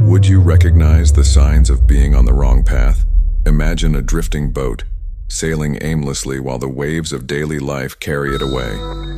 Would you recognize the signs of being on the wrong path? Imagine a drifting boat, sailing aimlessly while the waves of daily life carry it away.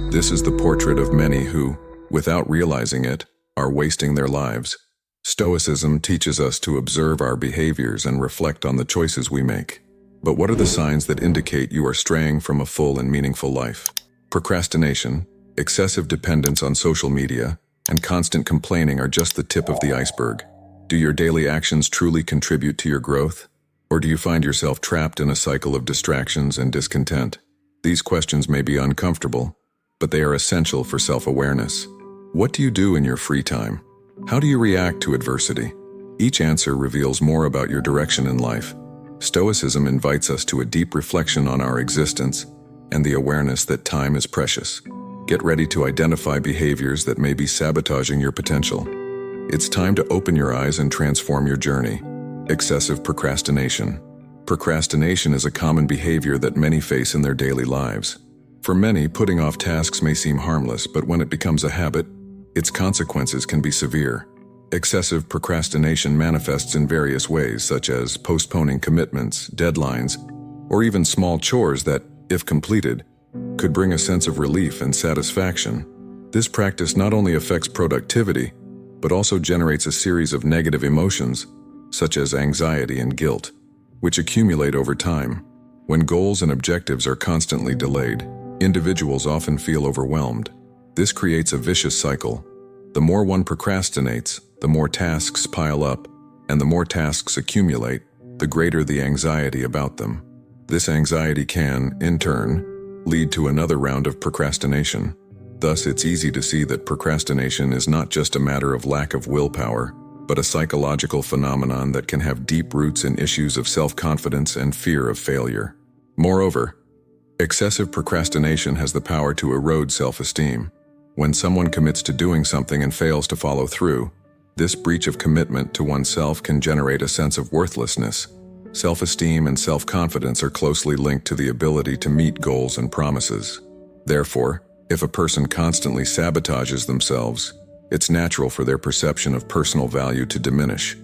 This is the portrait of many who, without realizing it, are wasting their lives. Stoicism teaches us to observe our behaviors and reflect on the choices we make. But what are the signs that indicate you are straying from a full and meaningful life? Procrastination, excessive dependence on social media, and constant complaining are just the tip of the iceberg. Do your daily actions truly contribute to your growth? Or do you find yourself trapped in a cycle of distractions and discontent? These questions may be uncomfortable, but they are essential for self-awareness. What do you do in your free time? How do you react to adversity? Each answer reveals more about your direction in life. Stoicism invites us to a deep reflection on our existence and the awareness that time is precious. Get ready to identify behaviors that may be sabotaging your potential. It's time to open your eyes and transform your journey. Excessive procrastination. Procrastination is a common behavior that many face in their daily lives. For many, putting off tasks may seem harmless, but when it becomes a habit, its consequences can be severe. Excessive procrastination manifests in various ways, such as postponing commitments, deadlines, or even small chores that, if completed, could bring a sense of relief and satisfaction. This practice not only affects productivity, but also generates a series of negative emotions, such as anxiety and guilt, which accumulate over time. When goals and objectives are constantly delayed, individuals often feel overwhelmed. This creates a vicious cycle. The more one procrastinates, the more tasks pile up, and the more tasks accumulate, the greater the anxiety about them. This anxiety can, in turn, lead to another round of procrastination. Thus, it's easy to see that procrastination is not just a matter of lack of willpower, but a psychological phenomenon that can have deep roots in issues of self-confidence and fear of failure. Moreover, excessive procrastination has the power to erode self-esteem. When someone commits to doing something and fails to follow through, this breach of commitment to oneself can generate a sense of worthlessness. Self-esteem and self-confidence are closely linked to the ability to meet goals and promises. Therefore, if a person constantly sabotages themselves, it's natural for their perception of personal value to diminish,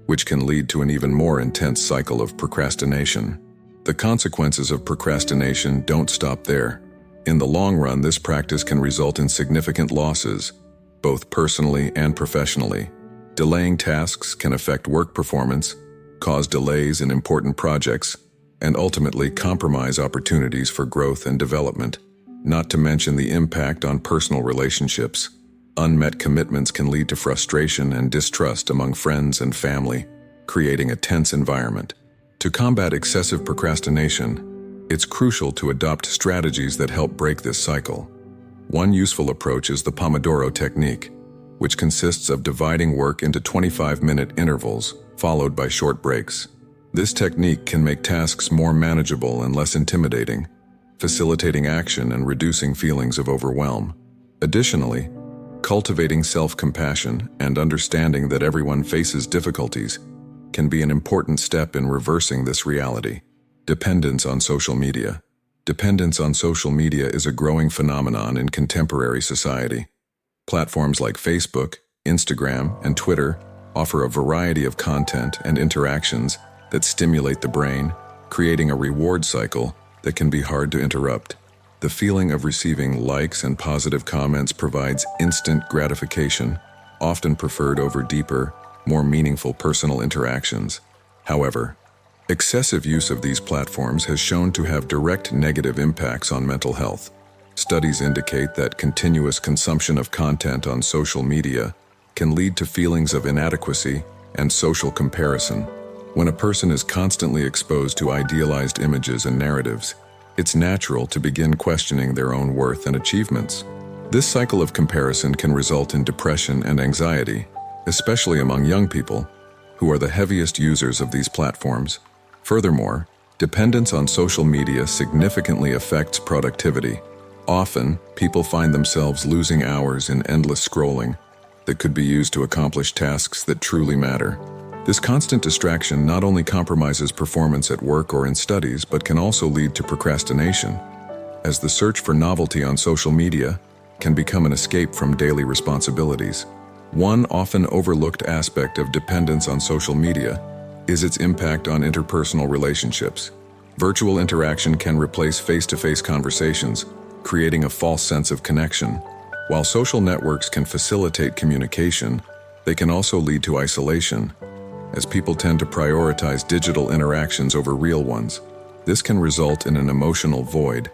which can lead to an even more intense cycle of procrastination. The consequences of procrastination don't stop there. In the long run, this practice can result in significant losses, both personally and professionally. Delaying tasks can affect work performance, cause delays in important projects, and ultimately compromise opportunities for growth and development. Not to mention the impact on personal relationships. Unmet commitments can lead to frustration and distrust among friends and family, creating a tense environment. To combat excessive procrastination, it's crucial to adopt strategies that help break this cycle. One useful approach is the Pomodoro technique, which consists of dividing work into 25-minute intervals, followed by short breaks. This technique can make tasks more manageable and less intimidating, facilitating action and reducing feelings of overwhelm. Additionally, cultivating self-compassion and understanding that everyone faces difficulties can be an important step in reversing this reality. Dependence on social media. Dependence on social media is a growing phenomenon in contemporary society. Platforms like Facebook, Instagram, and Twitter offer a variety of content and interactions that stimulate the brain, creating a reward cycle that can be hard to interrupt. The feeling of receiving likes and positive comments provides instant gratification, often preferred over deeper, more meaningful personal interactions. However, excessive use of these platforms has shown to have direct negative impacts on mental health. Studies indicate that continuous consumption of content on social media can lead to feelings of inadequacy and social comparison. When a person is constantly exposed to idealized images and narratives, it's natural to begin questioning their own worth and achievements. This cycle of comparison can result in depression and anxiety, especially among young people, who are the heaviest users of these platforms. Furthermore, dependence on social media significantly affects productivity. Often, people find themselves losing hours in endless scrolling that could be used to accomplish tasks that truly matter. This constant distraction not only compromises performance at work or in studies, but can also lead to procrastination, as the search for novelty on social media can become an escape from daily responsibilities. One often overlooked aspect of dependence on social media is its impact on interpersonal relationships. Virtual interaction can replace face-to-face conversations, creating a false sense of connection. While social networks can facilitate communication, they can also lead to isolation, as people tend to prioritize digital interactions over real ones. This can result in an emotional void,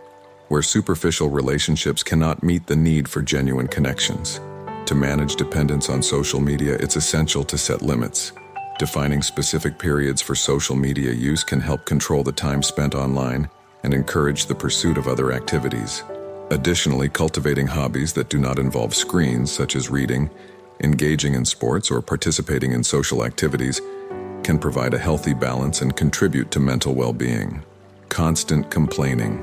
where superficial relationships cannot meet the need for genuine connections. To manage dependence on social media, it's essential to set limits. Defining specific periods for social media use can help control the time spent online and encourage the pursuit of other activities. Additionally, cultivating hobbies that do not involve screens, such as reading, engaging in sports, or participating in social activities, can provide a healthy balance and contribute to mental well-being. Constant complaining.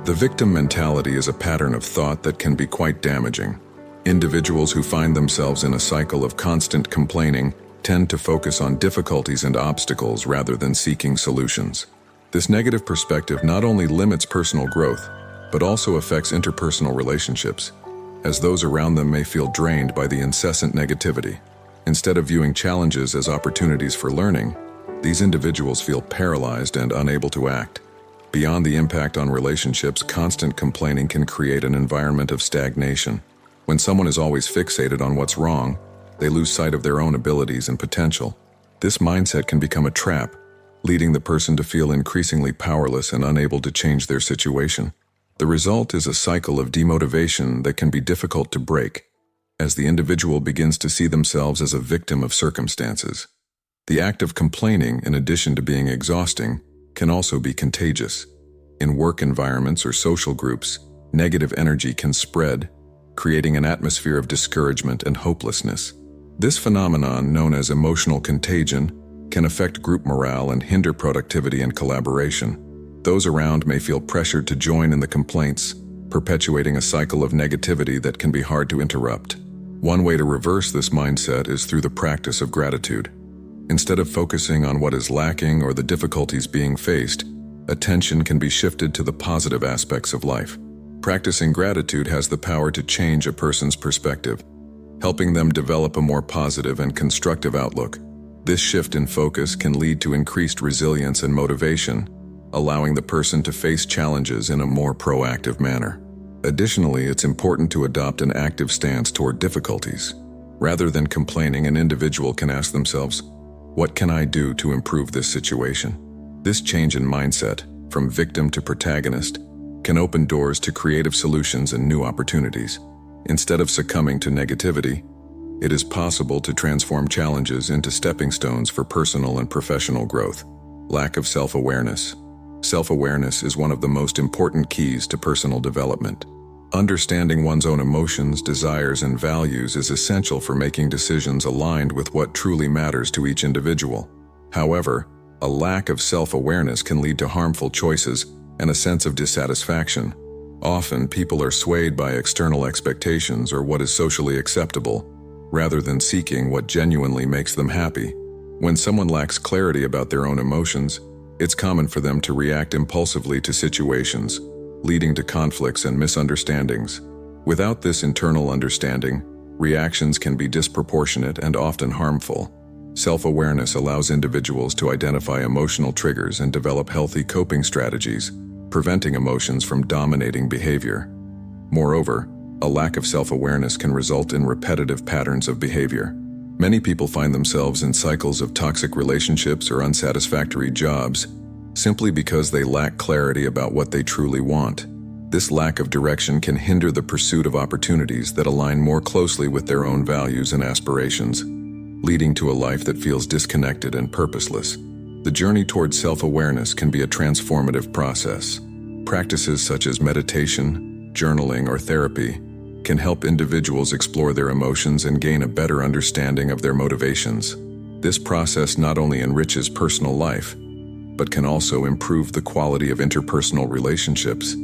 The victim mentality is a pattern of thought that can be quite damaging. Individuals who find themselves in a cycle of constant complaining tend to focus on difficulties and obstacles rather than seeking solutions. This negative perspective not only limits personal growth, but also affects interpersonal relationships, as those around them may feel drained by the incessant negativity. Instead of viewing challenges as opportunities for learning, these individuals feel paralyzed and unable to act. Beyond the impact on relationships, constant complaining can create an environment of stagnation. When someone is always fixated on what's wrong, they lose sight of their own abilities and potential. This mindset can become a trap, leading the person to feel increasingly powerless and unable to change their situation. The result is a cycle of demotivation that can be difficult to break, as the individual begins to see themselves as a victim of circumstances. The act of complaining, in addition to being exhausting, can also be contagious. In work environments or social groups, negative energy can spread, creating an atmosphere of discouragement and hopelessness. This phenomenon, known as emotional contagion, can affect group morale and hinder productivity and collaboration. Those around may feel pressured to join in the complaints, perpetuating a cycle of negativity that can be hard to interrupt. One way to reverse this mindset is through the practice of gratitude. Instead of focusing on what is lacking or the difficulties being faced, attention can be shifted to the positive aspects of life. Practicing gratitude has the power to change a person's perspective, helping them develop a more positive and constructive outlook. This shift in focus can lead to increased resilience and motivation, allowing the person to face challenges in a more proactive manner. Additionally, it's important to adopt an active stance toward difficulties. Rather than complaining, an individual can ask themselves, "What can I do to improve this situation?" This change in mindset, from victim to protagonist, can open doors to creative solutions and new opportunities. Instead of succumbing to negativity, it is possible to transform challenges into stepping stones for personal and professional growth. Lack of self-awareness. Self-awareness is one of the most important keys to personal development. Understanding one's own emotions, desires, and values is essential for making decisions aligned with what truly matters to each individual. However, a lack of self-awareness can lead to harmful choices and a sense of dissatisfaction. Often, people are swayed by external expectations or what is socially acceptable, rather than seeking what genuinely makes them happy. When someone lacks clarity about their own emotions, it's common for them to react impulsively to situations, leading to conflicts and misunderstandings. Without this internal understanding, reactions can be disproportionate and often harmful. Self-awareness allows individuals to identify emotional triggers and develop healthy coping strategies, preventing emotions from dominating behavior. Moreover, a lack of self-awareness can result in repetitive patterns of behavior. Many people find themselves in cycles of toxic relationships or unsatisfactory jobs simply because they lack clarity about what they truly want. This lack of direction can hinder the pursuit of opportunities that align more closely with their own values and aspirations, leading to a life that feels disconnected and purposeless. The journey towards self-awareness can be a transformative process. Practices such as meditation, journaling, or therapy can help individuals explore their emotions and gain a better understanding of their motivations. This process not only enriches personal life, but can also improve the quality of interpersonal relationships,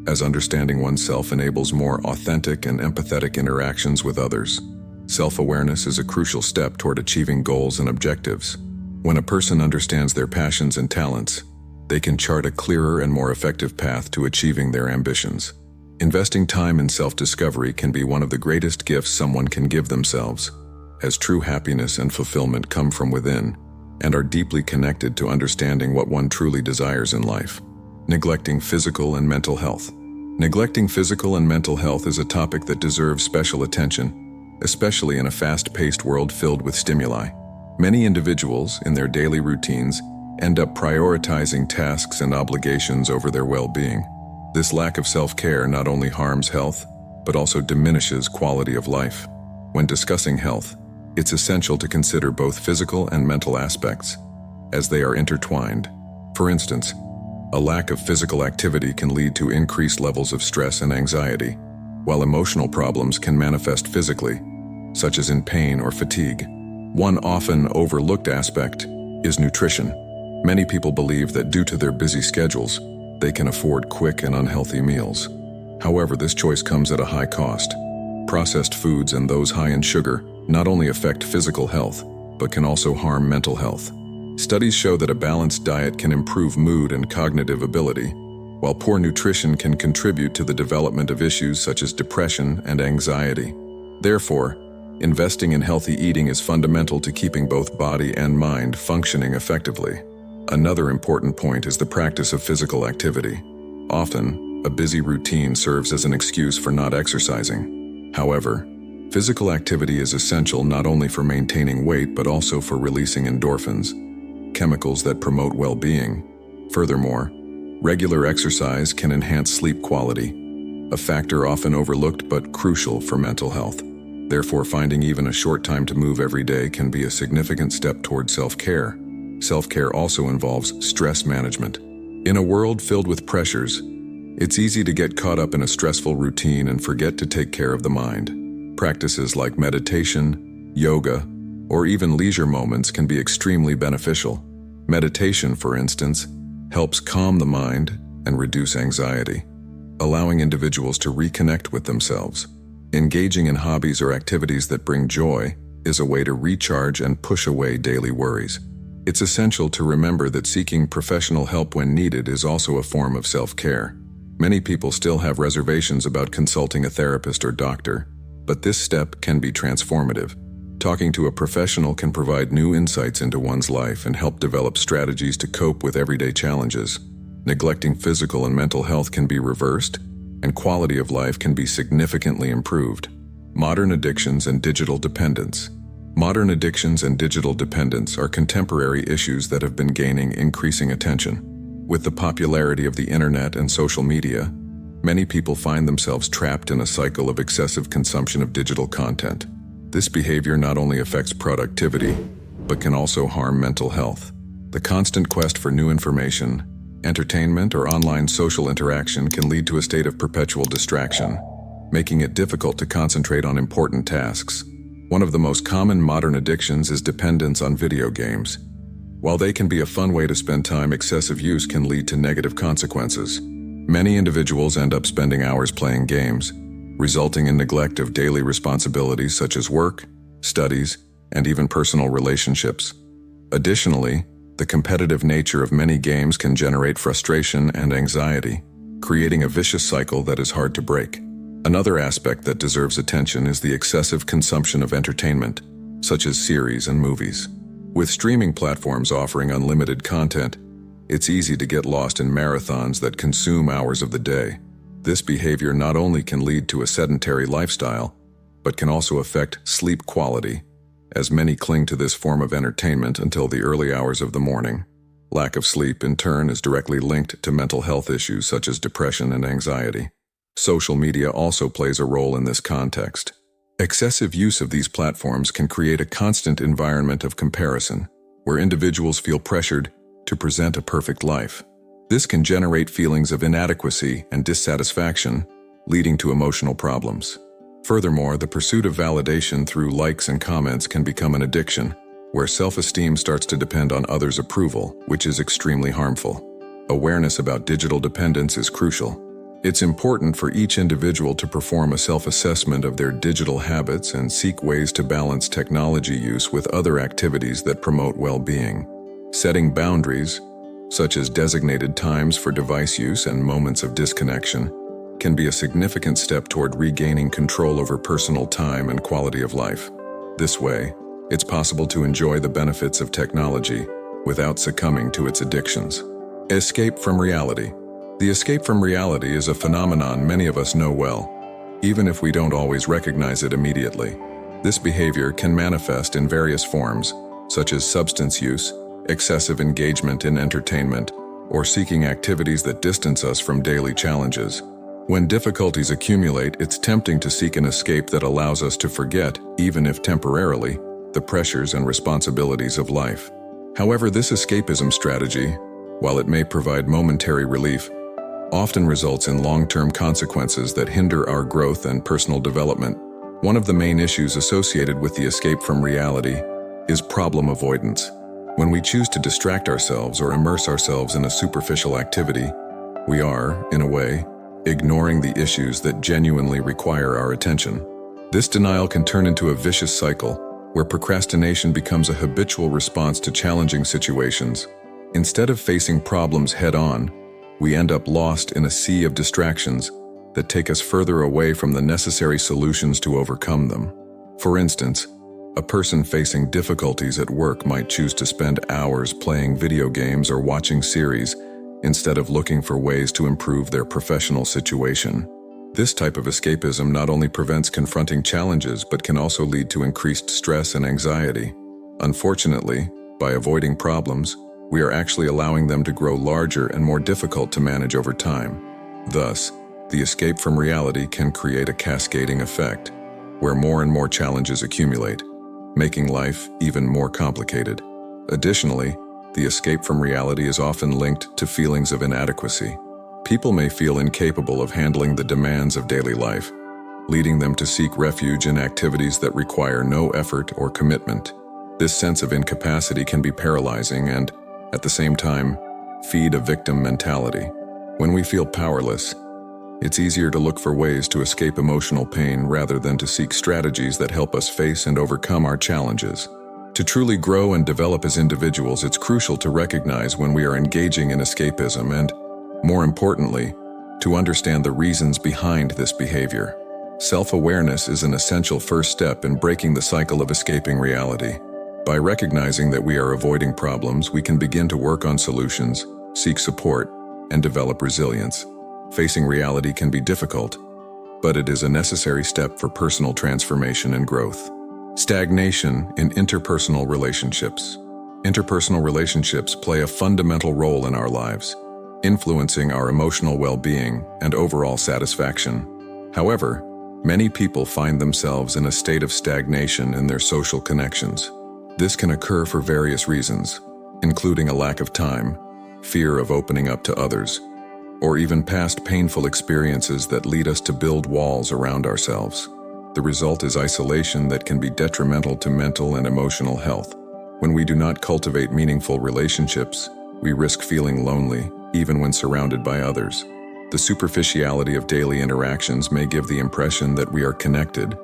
as understanding oneself enables more authentic and empathetic interactions with others. Self-awareness is a crucial step toward achieving goals and objectives. When a person understands their passions and talents, they can chart a clearer and more effective path to achieving their ambitions. Investing time in self-discovery can be one of the greatest gifts someone can give themselves. as true happiness and fulfillment come from within and are deeply connected to understanding what one truly desires in life. Neglecting physical and mental health. Neglecting physical and mental health is a topic that deserves special attention, especially in a fast-paced world filled with stimuli. Many individuals, in their daily routines, end up prioritizing tasks and obligations over their well-being. This lack of self-care not only harms health, but also diminishes quality of life. When discussing health, it's essential to consider both physical and mental aspects, as they are intertwined. For instance, a lack of physical activity can lead to increased levels of stress and anxiety, while emotional problems can manifest physically, such as in pain or fatigue. One often overlooked aspect is nutrition. Many people believe that due to their busy schedules, they can afford quick and unhealthy meals. However, this choice comes at a high cost. Processed foods and those high in sugar not only affect physical health, but can also harm mental health. Studies show that a balanced diet can improve mood and cognitive ability, while poor nutrition can contribute to the development of issues such as depression and anxiety. Therefore, investing in healthy eating is fundamental to keeping both body and mind functioning effectively. Another important point is the practice of physical activity. Often, a busy routine serves as an excuse for not exercising. However, physical activity is essential not only for maintaining weight but also for releasing endorphins, chemicals that promote well-being. Furthermore, regular exercise can enhance sleep quality, a factor often overlooked but crucial for mental health. Therefore, finding even a short time to move every day can be a significant step toward self-care. Self-care also involves stress management. In a world filled with pressures, it's easy to get caught up in a stressful routine and forget to take care of the mind. Practices like meditation, yoga, or even leisure moments can be extremely beneficial. Meditation, for instance, helps calm the mind and reduce anxiety, allowing individuals to reconnect with themselves. Engaging in hobbies or activities that bring joy is a way to recharge and push away daily worries. It's essential to remember that seeking professional help when needed is also a form of self-care. Many people still have reservations about consulting a therapist or doctor, but this step can be transformative. Talking to a professional can provide new insights into one's life and help develop strategies to cope with everyday challenges. Neglecting physical and mental health can be reversed, and quality of life can be significantly improved. Modern addictions and digital dependence. Modern addictions and digital dependence are contemporary issues that have been gaining increasing attention. With the popularity of the internet and social media, many people find themselves trapped in a cycle of excessive consumption of digital content. This behavior not only affects productivity, but can also harm mental health. The constant quest for new information, entertainment, or online social interaction can lead to a state of perpetual distraction, making it difficult to concentrate on important tasks. One of the most common modern addictions is dependence on video games. While they can be a fun way to spend time, excessive use can lead to negative consequences. Many individuals end up spending hours playing games, resulting in neglect of daily responsibilities such as work, studies, and even personal relationships. Additionally, the competitive nature of many games can generate frustration and anxiety, creating a vicious cycle that is hard to break. Another aspect that deserves attention is the excessive consumption of entertainment, such as series and movies. With streaming platforms offering unlimited content, it's easy to get lost in marathons that consume hours of the day. This behavior not only can lead to a sedentary lifestyle, but can also affect sleep quality, as many cling to this form of entertainment until the early hours of the morning. Lack of sleep, in turn, is directly linked to mental health issues such as depression and anxiety. Social media also plays a role in this context. Excessive use of these platforms can create a constant environment of comparison, where individuals feel pressured to present a perfect life. This can generate feelings of inadequacy and dissatisfaction, leading to emotional problems. Furthermore, the pursuit of validation through likes and comments can become an addiction, where self-esteem starts to depend on others' approval, which is extremely harmful. Awareness about digital dependence is crucial. It's important for each individual to perform a self-assessment of their digital habits and seek ways to balance technology use with other activities that promote well-being. Setting boundaries, such as designated times for device use and moments of disconnection, can be a significant step toward regaining control over personal time and quality of life. This way, it's possible to enjoy the benefits of technology without succumbing to its addictions. Escape from reality. The escape from reality is a phenomenon many of us know well, even if we don't always recognize it immediately. This behavior can manifest in various forms, such as substance use, excessive engagement in entertainment, or seeking activities that distance us from daily challenges. When difficulties accumulate, it's tempting to seek an escape that allows us to forget, even if temporarily, the pressures and responsibilities of life. However, this escapism strategy, while it may provide momentary relief, often results in long-term consequences that hinder our growth and personal development. One of the main issues associated with the escape from reality is problem avoidance. When we choose to distract ourselves or immerse ourselves in a superficial activity, we are, in a way, ignoring the issues that genuinely require our attention. This denial can turn into a vicious cycle, where procrastination becomes a habitual response to challenging situations. Instead of facing problems head-on, we end up lost in a sea of distractions that take us further away from the necessary solutions to overcome them. For instance, a person facing difficulties at work might choose to spend hours playing video games or watching series instead of looking for ways to improve their professional situation. This type of escapism not only prevents confronting challenges but can also lead to increased stress and anxiety. Unfortunately, by avoiding problems, we are actually allowing them to grow larger and more difficult to manage over time. Thus, the escape from reality can create a cascading effect, where more and more challenges accumulate, making life even more complicated. Additionally, the escape from reality is often linked to feelings of inadequacy. People may feel incapable of handling the demands of daily life, leading them to seek refuge in activities that require no effort or commitment. This sense of incapacity can be paralyzing and, at the same time, feed a victim mentality. When we feel powerless, it's easier to look for ways to escape emotional pain rather than to seek strategies that help us face and overcome our challenges. To truly grow and develop as individuals, it's crucial to recognize when we are engaging in escapism and, more importantly, to understand the reasons behind this behavior. Self-awareness is an essential first step in breaking the cycle of escaping reality. By recognizing that we are avoiding problems, we can begin to work on solutions, seek support, and develop resilience. Facing reality can be difficult, but it is a necessary step for personal transformation and growth. Stagnation in interpersonal relationships. Interpersonal relationships play a fundamental role in our lives, influencing our emotional well-being and overall satisfaction. However, many people find themselves in a state of stagnation in their social connections. This can occur for various reasons, including a lack of time, fear of opening up to others, or even past painful experiences that lead us to build walls around ourselves. The result is isolation that can be detrimental to mental and emotional health. When we do not cultivate meaningful relationships, we risk feeling lonely, even when surrounded by others. The superficiality of daily interactions may give the impression that we are connected,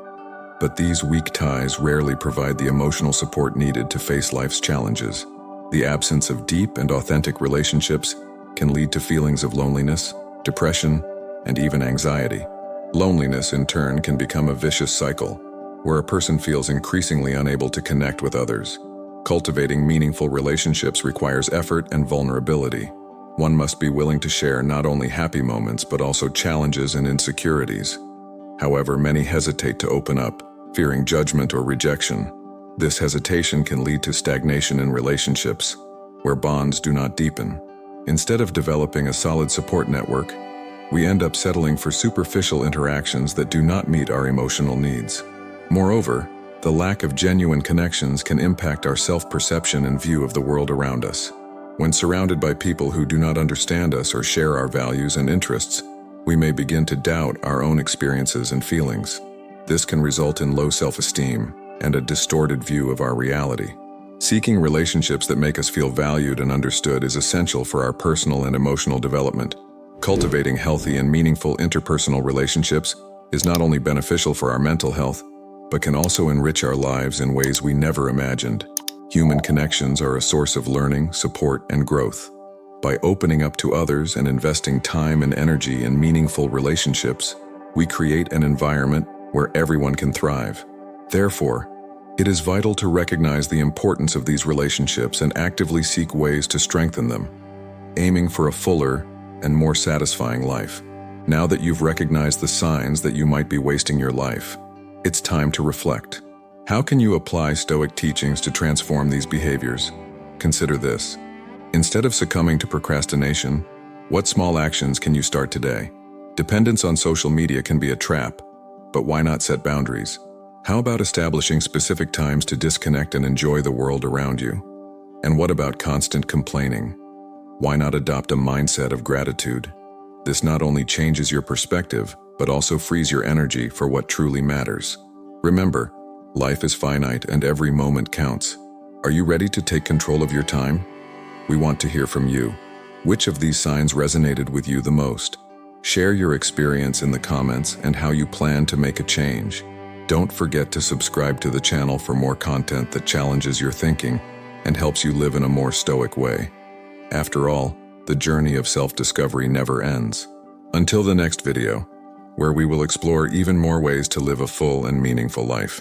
but these weak ties rarely provide the emotional support needed to face life's challenges. The absence of deep and authentic relationships can lead to feelings of loneliness, depression, and even anxiety. Loneliness, in turn, can become a vicious cycle, where a person feels increasingly unable to connect with others. Cultivating meaningful relationships requires effort and vulnerability. One must be willing to share not only happy moments but also challenges and insecurities. However, many hesitate to open up, fearing judgment or rejection. This hesitation can lead to stagnation in relationships, where bonds do not deepen. Instead of developing a solid support network, we end up settling for superficial interactions that do not meet our emotional needs. Moreover, the lack of genuine connections can impact our self-perception and view of the world around us. When surrounded by people who do not understand us or share our values and interests, we may begin to doubt our own experiences and feelings. This can result in low self-esteem and a distorted view of our reality. Seeking relationships that make us feel valued and understood is essential for our personal and emotional development. Cultivating healthy and meaningful interpersonal relationships is not only beneficial for our mental health, but can also enrich our lives in ways we never imagined. Human connections are a source of learning, support, and growth. By opening up to others and investing time and energy in meaningful relationships, we create an environment where everyone can thrive. Therefore, It is vital to recognize the importance of these relationships and actively seek ways to strengthen them, aiming for a fuller and more satisfying life. Now that you've recognized the signs that you might be wasting your life, it's time to reflect. How can you apply Stoic teachings to transform these behaviors? Consider this. Instead of succumbing to procrastination, what small actions can you start today? Dependence on social media can be a trap, but why not set boundaries? How about establishing specific times to disconnect and enjoy the world around you? And what about constant complaining? Why not adopt a mindset of gratitude? This not only changes your perspective, but also frees your energy for what truly matters. Remember, life is finite and every moment counts. Are you ready to take control of your time? We want to hear from you. Which of these signs resonated with you the most? Share your experience in the comments and how you plan to make a change. Don't forget to subscribe to the channel for more content that challenges your thinking and helps you live in a more stoic way. After all, the journey of self-discovery never ends. Until the next video, where we will explore even more ways to live a full and meaningful life.